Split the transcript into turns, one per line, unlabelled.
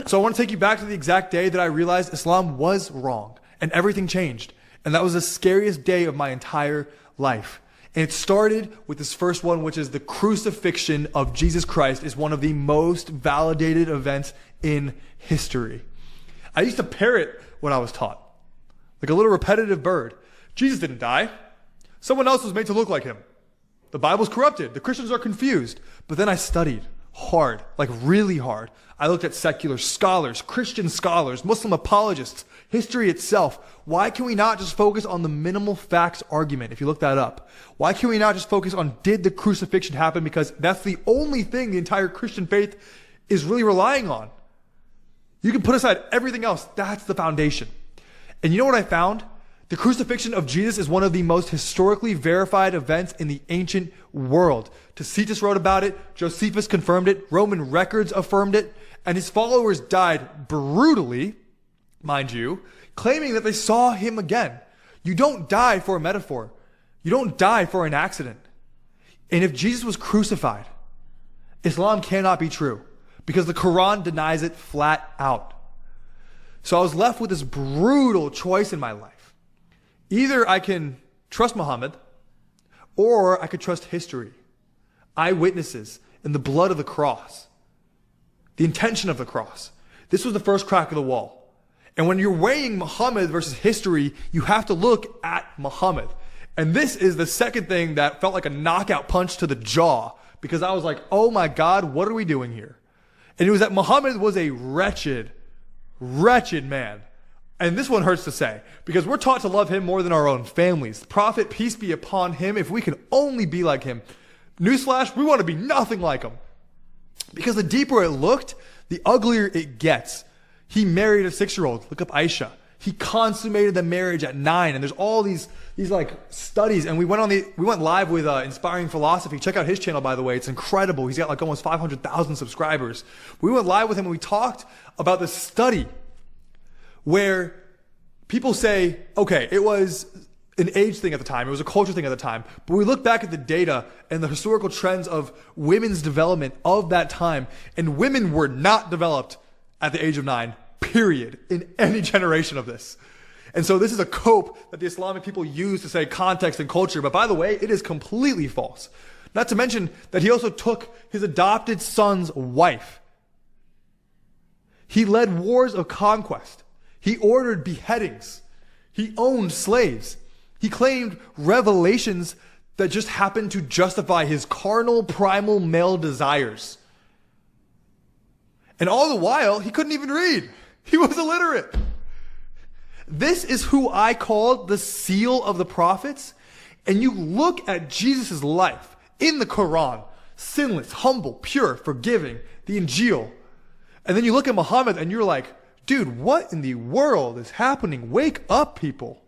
So I want to take you back to the exact day that I realized Islam was wrong and everything changed. And that was the scariest day of my entire life. And it started with this first one, which is the crucifixion of Jesus Christ is one of the most validated events in history. I used to parrot what I was taught, like a little repetitive bird. Jesus didn't die. Someone else was made to look like him. The Bible's corrupted. The Christians are confused. But then I studied hard, like really hard. I looked at secular scholars, Christian scholars, Muslim apologists, history itself. Why can we not just focus on the minimal facts argument, if you look that up? Why can we not just focus on did the crucifixion happen? Because that's the only thing the entire Christian faith is really relying on. You can put aside everything else. That's the foundation. And you know what I found? The crucifixion of Jesus is one of the most historically verified events in the ancient world. Tacitus wrote about it, Josephus confirmed it, Roman records affirmed it, and his followers died brutally, mind you, claiming that they saw him again. You don't die for a metaphor. You don't die for an accident. And if Jesus was crucified, Islam cannot be true because the Quran denies it flat out. So I was left with this brutal choice in my life. Either I can trust Muhammad or I could trust history, eyewitnesses, and the blood of the cross, the intention of the cross. This was the first crack of the wall. And when you're weighing Muhammad versus history, you have to look at Muhammad. And this is the second thing that felt like a knockout punch to the jaw because I was like, oh my God, what are we doing here? And it was that Muhammad was a wretched, wretched man. And this one hurts to say, because we're taught to love him more than our own families. Prophet, peace be upon him, if we can only be like him. Newsflash, we want to be nothing like him. Because the deeper it looked, the uglier it gets. He married a 6-year-old. Look up Aisha. He consummated the marriage at 9. And there's all these like studies. And we went live with Inspiring Philosophy. Check out his channel, by the way. It's incredible. He's got like almost 500,000 subscribers. We went live with him and we talked about this study where people say, okay, it was an age thing at the time. It was a culture thing at the time. But we look back at the data and the historical trends of women's development of that time. And women were not developed at the age of 9, period, in any generation of this. And so this is a cope that the Islamic people use to say context and culture. But by the way, it is completely false. Not to mention that he also took his adopted son's wife. He led wars of conquest. He ordered beheadings. He owned slaves. He claimed revelations that just happened to justify his carnal, primal male desires. And all the while, he couldn't even read. He was illiterate. This is who I call the seal of the prophets. And you look at Jesus' life in the Quran, sinless, humble, pure, forgiving, the Injil. And then you look at Muhammad and you're like, dude, what in the world is happening? Wake up, people.